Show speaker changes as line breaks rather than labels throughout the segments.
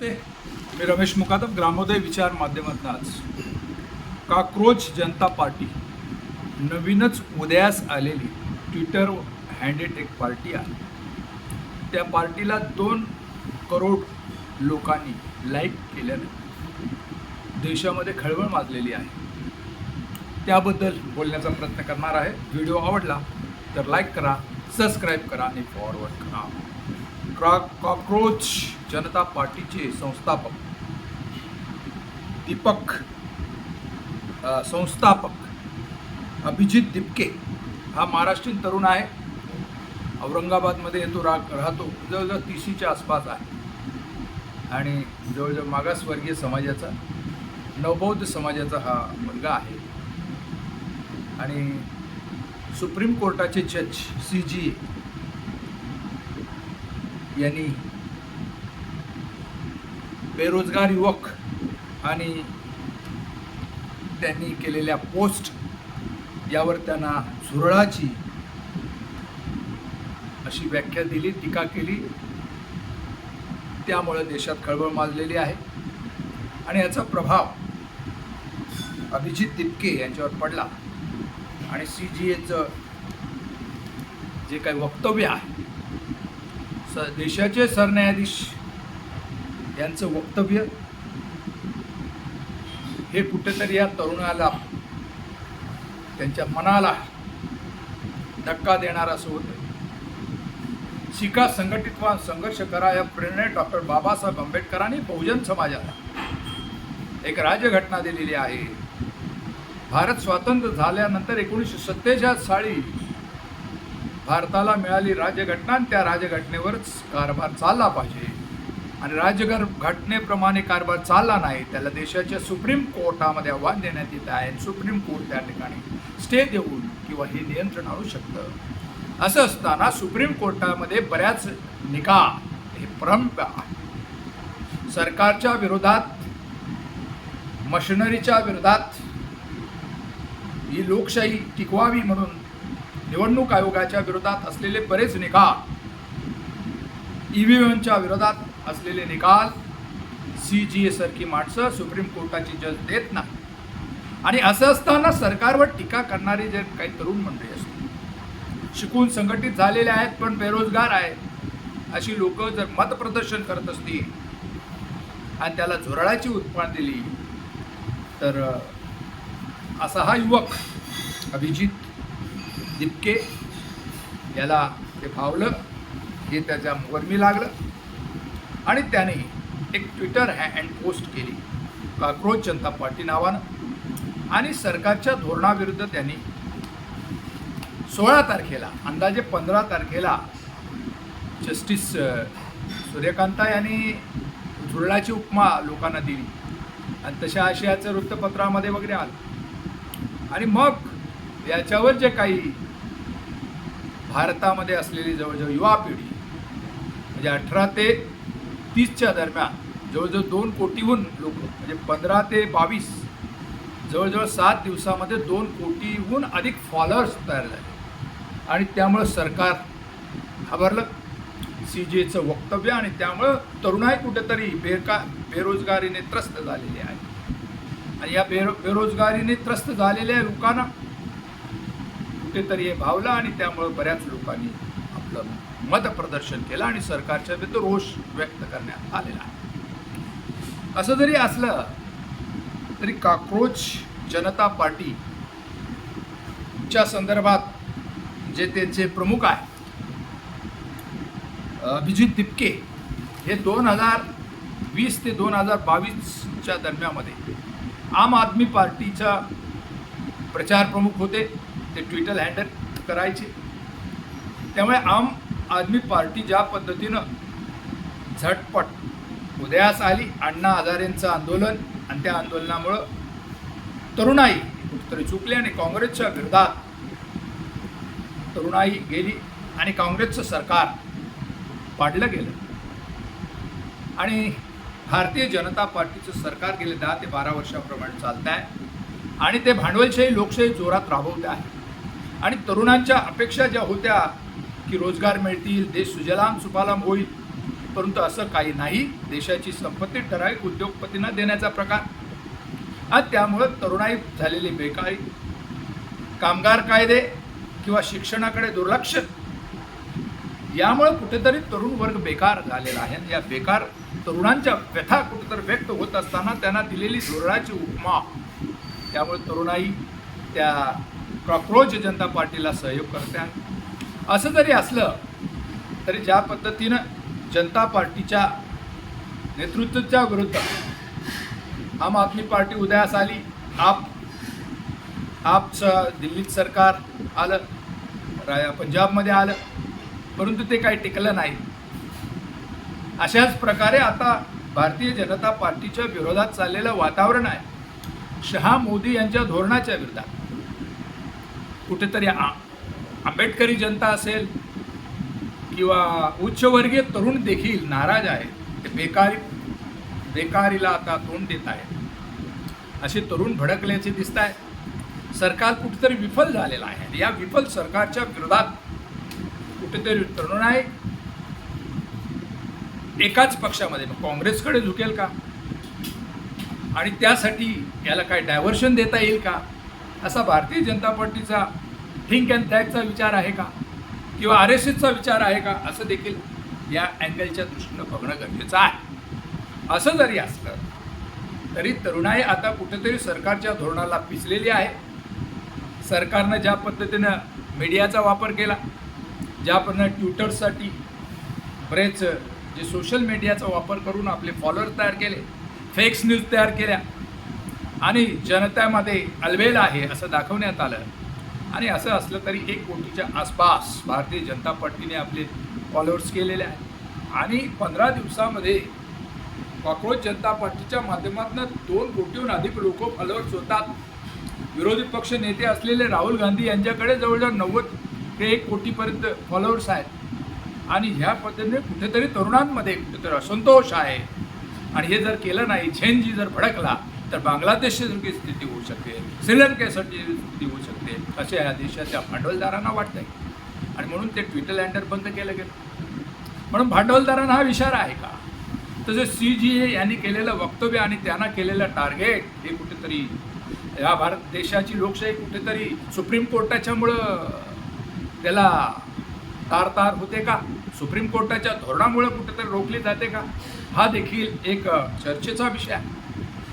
मी रमेश मुकादम ग्रामोदय विचार माध्यमातून आज कॉकरोच जनता पार्टी नवीनच उदयास आलेली ट्विटर हँडेड एक पार्टी आहे. त्या पार्टीला 2 करोड लोकांनी लाईक केल्याने देशामध्ये खळबळ माजलेली आहे. त्याबद्दल बोलण्याचा प्रयत्न करणार आहे. व्हिडिओ आवडला तर लाईक करा, सबस्क्राईब करा आणि फॉरवर्ड करा. कॉकरोच जनता पार्टीचे संस्थापक अभिजित दिपके हा महाराष्ट्रीयन तरुण आहे. औरंगाबादमध्ये येतो राहतो. जवळजवळ 30च्या आसपास आहे आणि जवळजवळ मागासवर्गीय समाजाचा नवबौद्ध समाजाचा हा मुलगा आहे आणि सुप्रीम कोर्टाचे जज CG यांनी बेरोजगार युवक आणि त्यांनी केलेल्या पोस्ट यावर त्यांना झुरळाची अशी व्याख्या दिली, टीका केली. त्यामुळे देशात खळबळ माजलेली आहे आणि याचा प्रभाव अभिजित दिपके यांच्यावर पडला आणि CGAचं जे काही वक्तव्य आहे, देशाचे सरन्यायाधीश यांचं वक्तव्य हे कुठेतरी या तरुणाला त्यांच्या मनाला धक्का देणार असं होतं. शिका, संघटित व्हा, संघर्ष करा या प्रेरणेने डॉक्टर बाबासाहेब आंबेडकरांनी बहुजन समाजाला एक राज्यघटना दिलेली आहे. भारत स्वतंत्र झाल्यानंतर 1947 साली भारताला मिळाली राज्यघटना आणि त्या राज्यघटनेवरच कारभार चालला पाहिजे आणि राज्यघटनेप्रमाणे कारभार चालला नाही त्याला देशाच्या सुप्रीम कोर्टामध्ये आव्हान देण्यात येत आहे. सुप्रीम कोर्ट त्या ठिकाणी स्टे देऊन किंवा हे नियंत्रण आणू शकतं. असं असताना सुप्रीम कोर्टामध्ये बऱ्याच निकाल हे परंपरा सरकारच्या विरोधात, मशिनरीच्या विरोधात, ही लोकशाही टिकवावी म्हणून निवडणूक आयोगाच्या विरोधात असलेले बरेच निकाल, EVMच्या विरोधात असलेले निकाल CGA सारखी माणसं सुप्रीम कोर्टाची जज देत नाही. आणि असं असताना सरकारवर टीका करणारी जे काही तरुण मंडळी असतील, शिकून संघटित झालेले आहेत पण बेरोजगार आहेत, अशी लोक जर मतप्रदर्शन करत असतील आणि त्याला झुरळाची उत्पादन दिली तर असा हा युवक अभिजित दिपके याला ते भावलं, हे त्याच्या वर्मी लागलं आणि त्याने एक ट्विटर पोस्ट केली कॉकरोच जनता पार्टी नावानं आणि सरकारच्या धोरणाविरुद्ध त्यांनी 16 तारखेला, अंदाजे 15 तारखेला जस्टिस सूर्यकांता यांनी झुरळाची उपमा लोकांना दिली आणि तशा आशयाचं वृत्तपत्रामध्ये वगैरे आलं. आणि मग याच्यावर जे काही भारतामध्ये असलेली जवळजवळ युवा पिढी म्हणजे 18 ते 30च्या दरम्यान जवळजवळ 2 कोटीहून लोक, म्हणजे 15 ते 22, जवळजवळ 7 दिवसामध्ये 2 कोटीहून अधिक फॉलोअर्स तयार झाले आणि त्यामुळं सरकार घाबरलं. CGAचं वक्तव्य आणि त्यामुळं तरुणाई कुठेतरी बेरोजगारीने त्रस्त झालेली आहे आणि या बेरोजगारीने त्रस्त झालेल्या लोकांना कुठेतरी हे भावलं आणि त्यामुळं बऱ्याच लोकांनी आपलं मतप्रदर्शन केलं आणि सरकारच्या विरुद्ध रोष व्यक्त करण्यात आलेला आहे. असं जरी असलं तरी कॉकरोच जनता पार्टीच्या संदर्भात जे त्यांचे प्रमुख आहे अभिजित दिपके हे 2020 ते 2022च्या दरम्यानमध्ये आम आदमी पार्टीचा प्रचार प्रमुख होते. ते ट्विटर हँडल करायचे. त्यामुळे आम आदमी पार्टी ज्या पद्धतीनं झटपट उदयास आली, अण्णा हजारेंचं आंदोलन आणि त्या आंदोलनामुळं तरुणाई कुठेतरी चुकली आणि काँग्रेसच्या विरोधात तरुणाई गेली आणि काँग्रेसचं सरकार पाडलं गेलं आणि भारतीय जनता पार्टीचं सरकार गेले 10 ते 12 वर्षाप्रमाणे चालत आहे आणि ते भांडवलशाही लोकशाही जोरात राबवत आहे. आणि तरुणांच्या अपेक्षा ज्या होत्या की रोजगार मिळतील, देश सुजलाम सुफलाम होईल, परंतु असं काही नाही. देशाची संपत्ती ठराविक उद्योगपतींना देण्याचा प्रकार आणि त्यामुळं तरुणाई झालेली बेकारी, कामगार कायदे किंवा शिक्षणाकडे दुर्लक्ष, यामुळे कुठेतरी तरुण वर्ग बेकार झालेला आहे. या बेकार तरुणांच्या व्यथा कुठेतरी व्यक्त होत असताना त्यांना दिलेली धुरळाची उपमा, त्यामुळे तरुणाई त्या कॉक्रोच जनता पार्टीला सहयोग करते आहे. असं जरी असलं तरी ज्या पद्धतीनं जनता पार्टीच्या नेतृत्वाच्या विरुद्ध आम आदमी पार्टी उदयास आली, आपचं दिल्लीत सरकार आलं, पंजाबमध्ये आलं, परंतु ते काही टिकलं नाही. अशाच प्रकारे आता भारतीय जनता पार्टीच्या विरोधात चाललेलं वातावरण आहे. शहा मोदी यांच्या धोरणाच्या विरोधात कुठेतरी आंबेडकरी जनता असेल किंवा उच्चवर्गीय तरुण देखील नाराज आहेत. ते बेकारीला आता तोंड देत आहेत. असे तरुण भडकल्याचे दिसत आहे. सरकार कुठेतरी विफल झालेलं आहे. या विफल सरकारच्या विरोधात कुठेतरी तरुणाई एकाच पक्षामध्ये काँग्रेसकडे झुकेल का, आणि त्यासाठी याला काय डायव्हर्शन देता येईल का, असा भारतीय जनता पार्टीचा थिंक अँड टॅकचा विचार आहे का, किंवा RSSचा विचार आहे का, असं देखील या अँगलच्या दृष्टीनं बघणं गरजेचं आहे. असं जरी असलं तरी तरुणाई आता कुठेतरी सरकारच्या धोरणाला पिचलेली आहे. सरकारनं ज्या पद्धतीनं मीडियाचा वापर केला, ज्या पद्धतीनं ट्विटरसाठी बरेच जे सोशल मीडियाचा वापर करून आपले फॉलोअर तयार केले, फेक्स न्यूज तयार केल्या आणि जनतेमध्ये अलबेल आहे असं दाखवण्यात आलं. आणि असं असलं तरी 1 कोटीच्या आसपास भारतीय जनता पार्टीने आपले फॉलोअर्स केलेले आहेत. आणि 15 दिवसामध्ये कॉक्रोच जनता पार्टीच्या माध्यमातून 2 कोटीहून अधिक लोक फॉलोअर्स होतात. विरोधी पक्ष नेते असलेले राहुल गांधी यांच्याकडे जवळजवळ 90 ते 1 कोटीपर्यंत फॉलोअर्स आहेत. आणि ह्या पद्धतीने कुठेतरी तरुणांमध्ये कुठेतरी असंतोष आहे. आणि हे जर केलं नाही, झेनजी जर भडकला तर बांगलादेशसारखी स्थिती होऊ शकते, श्रीलंकेसाठी स्थिती होऊ शकते, असे या देशाच्या भांडवलदारांना वाटतंय. आणि म्हणून ते ट्विटर हँडल बंद केलं गेलं. म्हणून भांडवलदारांना हा विचार आहे का? तसेच CGA यांनी केलेलं वक्तव्य आणि त्यांना केलेलं टार्गेट हे कुठेतरी या भारत देशाची लोकशाही कुठेतरी सुप्रीम कोर्टाच्यामुळं त्याला तार होते का, सुप्रीम कोर्टाच्या धोरणामुळे कुठेतरी रोखली जाते का, हा देखील एक चर्चेचा विषय आहे.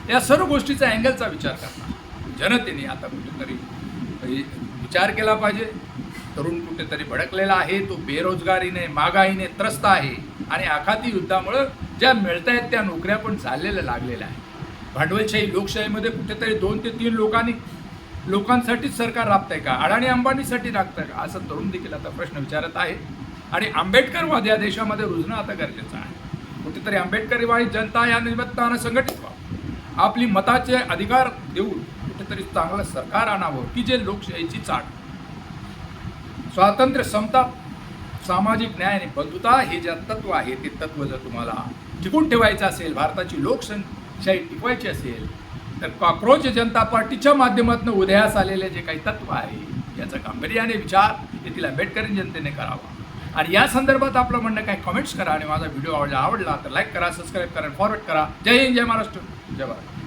या सर्व गोष्टीचा अँगलचा विचार करता जनतेने आता कुठेतरी विचार केला पाहिजे. तरुण कुठेतरी भडकलेला आहे, तो बेरोजगारीने महागाईने त्रस्त आहे आणि आखाती युद्धामुळं ज्या मिळत आहेत त्या नोकऱ्या पण चाललेल्या लागलेल्या आहे. भांडवलशाही लोकशाहीमध्ये कुठेतरी 2 ते 3 लोकांसाठीच सरकार राबतंय का, अडाणी अंबानीसाठी राबतंय का, असं तरुण देखील आता प्रश्न विचारत आहे. आणि आंबेडकरवाद या देशामध्ये रुजणं आता गरजेचं आहे. कुठेतरी आंबेडकरवादी जनता या निमित्तानं संघटित व्हावं, आपली मताचे अधिकार देऊन कुठेतरी चांगलं सरकार आणावं की जे लोकशाहीची चाट, स्वातंत्र्य, समता, सामाजिक न्याय आणि बंधुता हे जे तत्व आहे ते तत्व जर तुम्हाला टिकून ठेवायचं असेल, भारताची लोकशाही टिकवायची असेल, तर कॉक्रोच जनता पार्टीच्या माध्यमातून उदयास आलेले जे काही तत्व आहे याचा गांभीर्याने विचार येथील आंबेडकरी जनतेने करावा. आणि या संदर्भात आपलं म्हणणं काय, कमेंट्स करा. आणि माझा व्हिडिओ आवडला तर लाईक करा, सबस्क्राईब करा, फॉरवर्ड करा. जय हिंद, जय महाराष्ट्र, जय भारत.